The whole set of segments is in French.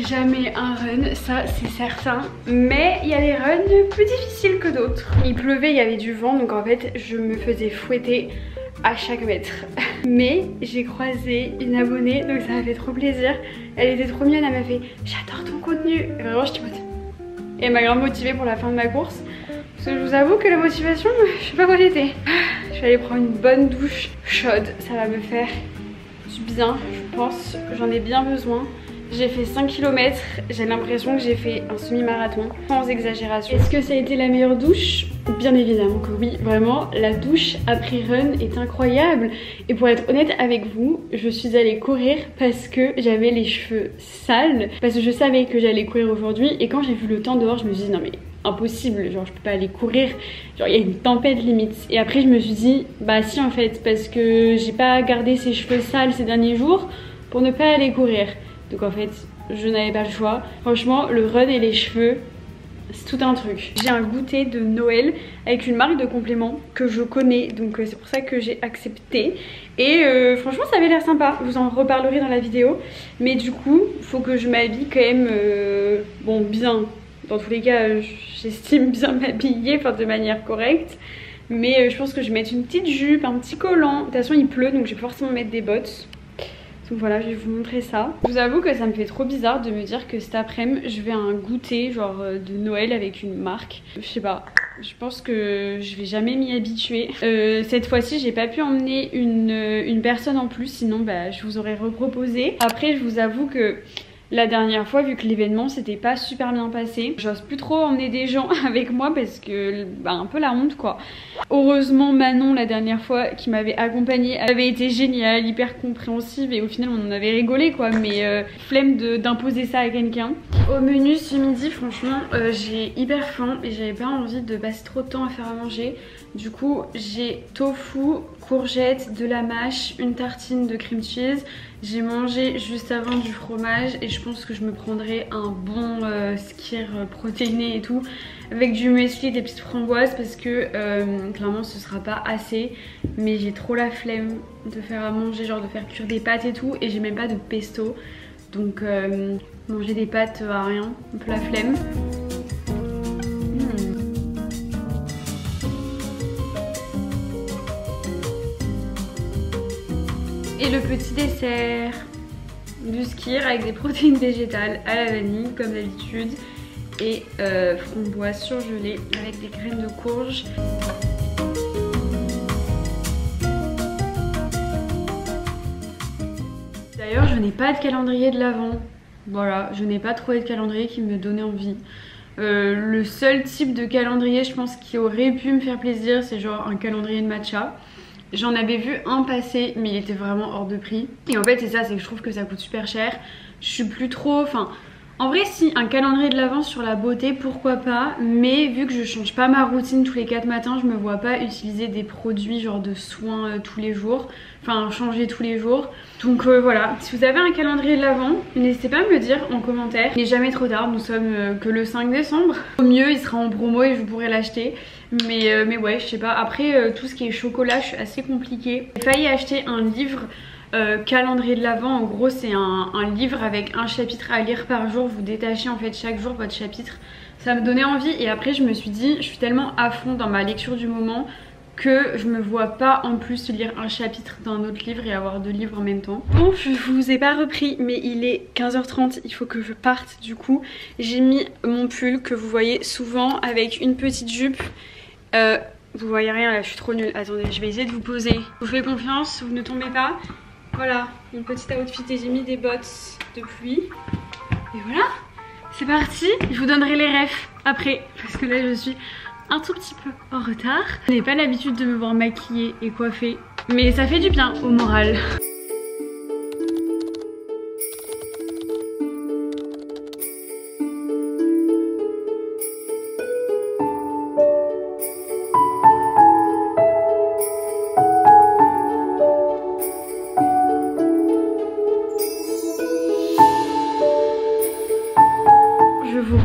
jamais un run, ça c'est certain. Mais il y a des runs plus difficiles que d'autres. Il pleuvait, il y avait du vent, donc en fait je me faisais fouetter à chaque mètre. Mais j'ai croisé une abonnée, donc ça m'a fait trop plaisir. Elle était trop mignonne, elle m'a fait j'adore ton contenu. Et vraiment j'étais motivée. Et elle m'a grave motivée pour la fin de ma course. Parce que je vous avoue que la motivation, je sais pas quoi j'étais. Je vais aller prendre une bonne douche chaude, ça va me faire du bien, je pense. J'en ai bien besoin. J'ai fait 5 km, j'ai l'impression que j'ai fait un semi-marathon, sans exagération. Est-ce que ça a été la meilleure douche? Bien évidemment que oui, vraiment, la douche après run est incroyable. Et pour être honnête avec vous, je suis allée courir parce que j'avais les cheveux sales, parce que je savais que j'allais courir aujourd'hui. Et quand j'ai vu le temps dehors, je me suis dit non mais impossible, genre je peux pas aller courir, genre il y a une tempête limite. Et après je me suis dit bah si en fait, parce que j'ai pas gardé ces cheveux sales ces derniers jours pour ne pas aller courir. Donc en fait je n'avais pas le choix. Franchement le run et les cheveux c'est tout un truc. J'ai un goûter de Noël avec une marque de compléments que je connais, donc c'est pour ça que j'ai accepté. Et franchement ça avait l'air sympa, je vous en reparlerai dans la vidéo. Mais du coup faut que je m'habille quand même bon bien. Dans tous les cas j'estime bien m'habiller, enfin de manière correcte. Mais je pense que je vais mettre une petite jupe, un petit collant. De toute façon il pleut donc je vais forcément mettre des bottes. Donc voilà, je vais vous montrer ça. Je vous avoue que ça me fait trop bizarre de me dire que cet après-midi je vais à un goûter genre de Noël avec une marque. Je sais pas, je pense que je vais jamais m'y habituer. Cette fois-ci j'ai pas pu emmener une personne en plus, sinon bah, je vous aurais reproposé. Après je vous avoue que la dernière fois, vu que l'événement s'était pas super bien passé, j'ose plus trop emmener des gens avec moi parce que bah, un peu la honte quoi. Heureusement Manon la dernière fois qui m'avait accompagnée avait été géniale, hyper compréhensive et au final on en avait rigolé quoi, mais flemme d'imposer ça à quelqu'un. Au menu ce midi franchement j'ai hyper faim et j'avais pas envie de passer trop de temps à faire à manger. Du coup j'ai tofu, courgettes, de la mâche, une tartine de cream cheese. J'ai mangé juste avant du fromage et je pense que je me prendrai un bon skyr protéiné et tout avec du muesli et des petites framboises parce que clairement ce sera pas assez, mais j'ai trop la flemme de faire à manger, genre de faire cuire des pâtes et tout, et j'ai même pas de pesto donc manger des pâtes à rien, un peu la flemme. Et le petit dessert, du skyr avec des protéines végétales à la vanille comme d'habitude et framboises surgelées avec des graines de courge. D'ailleurs je n'ai pas de calendrier de l'Avent, voilà, je n'ai pas trouvé de calendrier qui me donnait envie. Le seul type de calendrier je pense qui aurait pu me faire plaisir c'est genre un calendrier de matcha. J'en avais vu un passer mais il était vraiment hors de prix. Et en fait c'est ça, c'est que je trouve que ça coûte super cher. Je suis plus trop, enfin en vrai si un calendrier de l'Avent sur la beauté pourquoi pas. Mais vu que je change pas ma routine tous les 4 matins, je me vois pas utiliser des produits genre de soins tous les jours. Enfin changer tous les jours. Donc voilà, si vous avez un calendrier de l'Avent, n'hésitez pas à me le dire en commentaire. Il n'est jamais trop tard, nous sommes que le 5 décembre. Au mieux il sera en promo et je pourrai l'acheter. Mais ouais je sais pas, après tout ce qui est chocolat je suis assez compliquée. J'ai failli acheter un livre calendrier de l'Avent. En gros c'est un livre avec un chapitre à lire par jour. Vous détachez en fait chaque jour votre chapitre. Ça me donnait envie et après je me suis dit je suis tellement à fond dans ma lecture du moment que je me vois pas en plus lire un chapitre d'un autre livre et avoir 2 livres en même temps. Bon je vous ai pas repris mais il est 15h30, il faut que je parte du coup. J'ai mis mon pull que vous voyez souvent avec une petite jupe. Vous voyez rien là, je suis trop nulle. Attendez, je vais essayer de vous poser. Je vous fais confiance, vous ne tombez pas. Voilà, mon petit outfit et j'ai mis des bottes de pluie. Et voilà, c'est parti. Je vous donnerai les refs après parce que là je suis un tout petit peu en retard. Je n'ai pas l'habitude de me voir maquillée et coiffée, mais ça fait du bien au moral.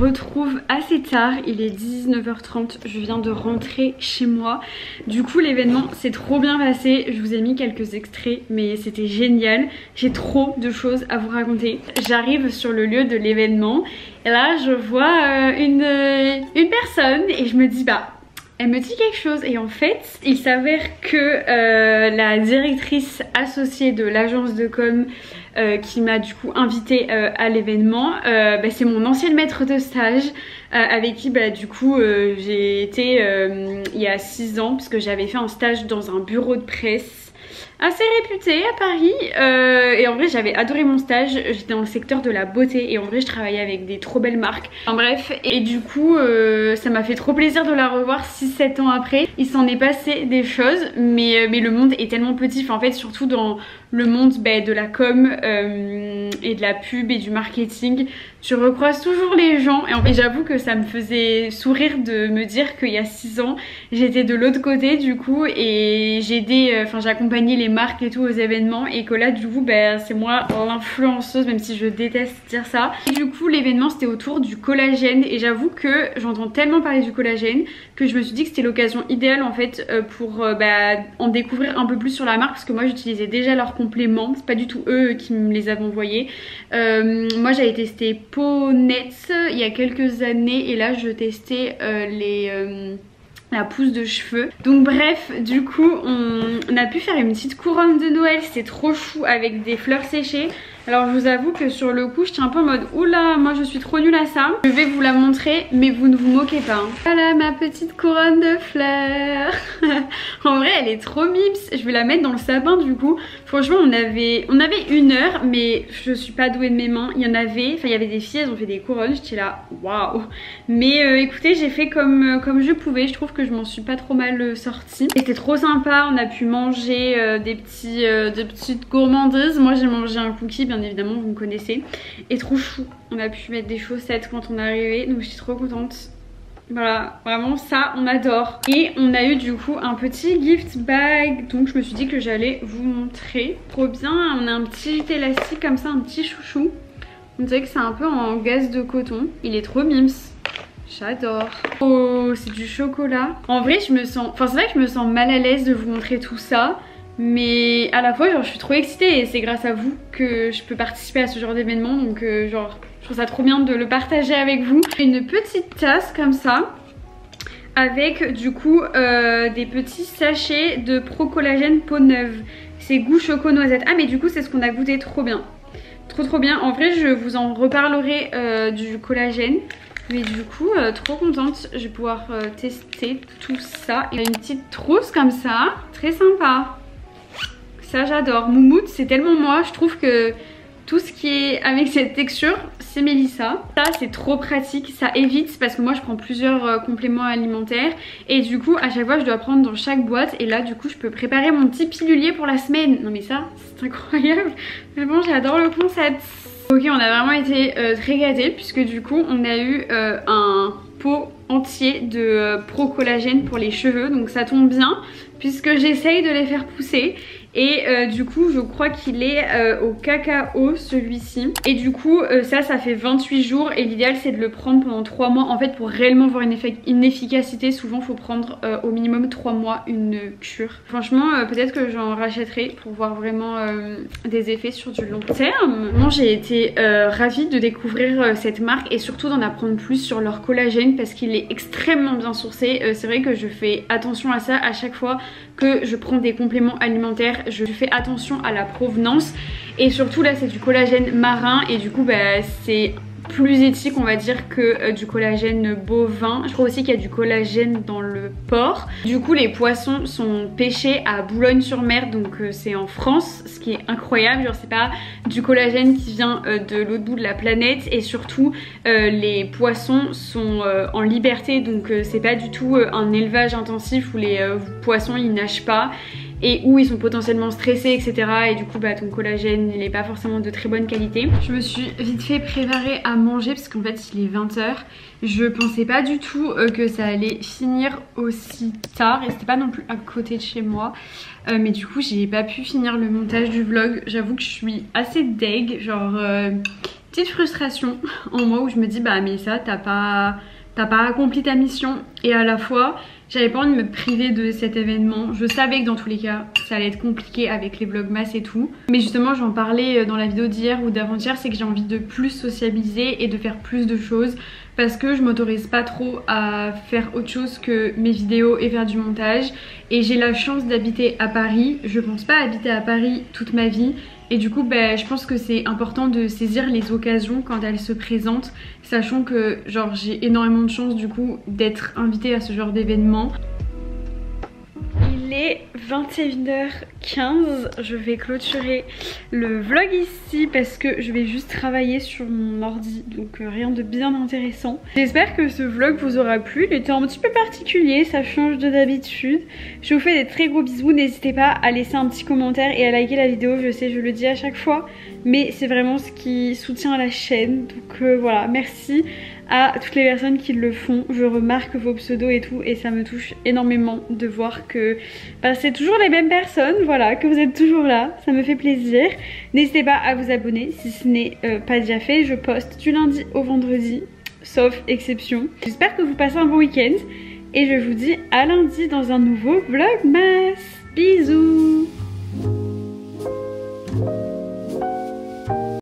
retrouve assez tard, il est 19h30, je viens de rentrer chez moi. Du coup l'événement s'est trop bien passé, je vous ai mis quelques extraits mais c'était génial. J'ai trop de choses à vous raconter. J'arrive sur le lieu de l'événement et là je vois une personne et je me dis bah... Elle me dit quelque chose et en fait il s'avère que la directrice associée de l'agence de com qui m'a du coup invitée à l'événement, c'est mon ancienne maître de stage avec qui du coup j'ai été il y a 6 ans parce que j'avais fait un stage dans un bureau de presse assez réputé à Paris et en vrai j'avais adoré mon stage, j'étais dans le secteur de la beauté et en vrai je travaillais avec des trop belles marques, enfin bref, et du coup ça m'a fait trop plaisir de la revoir 6-7 ans après. Il s'en est passé des choses mais le monde est tellement petit, enfin, en fait surtout dans le monde de la com et de la pub et du marketing, tu recroises toujours les gens et j'avoue que ça me faisait sourire de me dire qu'il y a 6 ans j'étais de l'autre côté du coup et j'accompagnais les marques et tout aux événements et que là du coup c'est moi l'influenceuse, même si je déteste dire ça. Et du coup l'événement c'était autour du collagène et j'avoue que j'entends tellement parler du collagène que je me suis dit que c'était l'occasion idéale en fait pour en découvrir un peu plus sur la marque parce que moi j'utilisais déjà leurs compléments, c'est pas du tout eux qui me les avaient envoyés. Moi j'avais testé Ponets il y a quelques années et là je testais la pousse de cheveux. Donc bref, du coup on a pu faire une petite couronne de Noël, c'était trop chou avec des fleurs séchées. Alors je vous avoue que sur le coup j'étais un peu en mode oula, moi je suis trop nulle à ça. Je vais vous la montrer mais vous ne vous moquez pas hein. Voilà ma petite couronne de fleurs. En vrai elle est trop mips, je vais la mettre dans le sapin du coup. Franchement on avait 1 heure mais je suis pas douée de mes mains. Il y avait des filles, elles ont fait des couronnes, j'étais là waouh. Mais écoutez j'ai fait comme je pouvais, je trouve que je m'en suis pas trop mal sortie. C'était trop sympa, on a pu manger des petites gourmandises. Moi j'ai mangé un cookie bien évidemment, vous me connaissez, et trop chou. On a pu mettre des chaussettes quand on est arrivé donc je suis trop contente. Voilà, vraiment ça on adore. Et on a eu du coup un petit gift bag, donc je me suis dit que j'allais vous montrer. Trop bien, on a un petit élastique comme ça, un petit chouchou. On dirait que c'est un peu en gaze de coton, il est trop mims. J'adore. Oh, c'est du chocolat. En vrai je me sens, c'est vrai que je me sens mal à l'aise de vous montrer tout ça, mais à la fois genre je suis trop excitée et c'est grâce à vous que je peux participer à ce genre d'événement, donc je trouve ça trop bien de le partager avec vous. Une petite tasse comme ça avec du coup des petits sachets de Pro Collagène peau neuve. C'est goût choco noisette. Ah mais du coup c'est ce qu'on a goûté, trop bien. Trop bien. En vrai je vous en reparlerai du collagène. Mais du coup trop contente, je vais pouvoir tester tout ça. Il y a une petite trousse comme ça, très sympa. Ça j'adore, moumoute c'est tellement moi, je trouve que tout ce qui est avec cette texture c'est Mélissa. Ça c'est trop pratique, ça évite parce que moi je prends plusieurs compléments alimentaires et du coup à chaque fois je dois prendre dans chaque boîte et là du coup je peux préparer mon petit pilulier pour la semaine. Non mais ça c'est incroyable, mais bon j'adore le concept. Ok on a vraiment été très gâtés puisque du coup on a eu un pot entier de Pro Collagène pour les cheveux, donc ça tombe bien puisque j'essaye de les faire pousser. Et du coup je crois qu'il est au cacao celui-ci. Et du coup ça fait 28 jours et l'idéal c'est de le prendre pendant 3 mois. En fait pour réellement voir une efficacité souvent faut prendre au minimum 3 mois une cure. Franchement peut-être que j'en rachèterai pour voir vraiment des effets sur du long terme. Moi j'ai été ravie de découvrir cette marque et surtout d'en apprendre plus sur leur collagène parce qu'il est extrêmement bien sourcé. C'est vrai que je fais attention à ça à chaque fois que je prends des compléments alimentaires. Je fais attention à la provenance et surtout là c'est du collagène marin et du coup c'est plus éthique on va dire que du collagène bovin. Je crois aussi qu'il y a du collagène dans le porc. Du coup les poissons sont pêchés à Boulogne-sur-Mer, donc c'est en France, ce qui est incroyable. Genre c'est pas du collagène qui vient de l'autre bout de la planète et surtout les poissons sont en liberté, donc c'est pas du tout un élevage intensif où les poissons ils nagent pas et où ils sont potentiellement stressés etc. Et du coup ton collagène il est pas forcément de très bonne qualité. Je me suis vite fait préparer à manger parce qu'en fait il est 20 h. Je pensais pas du tout que ça allait finir aussi tard et c'était pas non plus à côté de chez moi. Mais du coup j'ai pas pu finir le montage du vlog. J'avoue que je suis assez deg, genre petite frustration en moi où je me dis bah mais ça t'as pas accompli ta mission, et à la fois j'avais pas envie de me priver de cet événement. Je savais que dans tous les cas ça allait être compliqué avec les vlogmas et tout, mais justement j'en parlais dans la vidéo d'hier ou d'avant-hier, c'est que j'ai envie de plus sociabiliser et de faire plus de choses parce que je m'autorise pas trop à faire autre chose que mes vidéos et faire du montage, et j'ai la chance d'habiter à Paris. Je pense pas habiter à Paris toute ma vie, et du coup je pense que c'est important de saisir les occasions quand elles se présentent, sachant que genre j'ai énormément de chance du coup d'être invitée à ce genre d'événement. Il est 21h15, je vais clôturer le vlog ici parce que je vais juste travailler sur mon ordi, donc rien de bien intéressant. J'espère que ce vlog vous aura plu, il était un petit peu particulier, ça change de d'habitude. Je vous fais des très gros bisous, n'hésitez pas à laisser un petit commentaire et à liker la vidéo, je sais je le dis à chaque fois, mais c'est vraiment ce qui soutient la chaîne, donc voilà, merci à toutes les personnes qui le font. Je remarque vos pseudos et tout, et ça me touche énormément de voir que c'est toujours les mêmes personnes, voilà, que vous êtes toujours là, ça me fait plaisir. N'hésitez pas à vous abonner si ce n'est pas déjà fait, je poste du lundi au vendredi, sauf exception. J'espère que vous passez un bon week-end, et je vous dis à lundi dans un nouveau vlogmas. Bisous.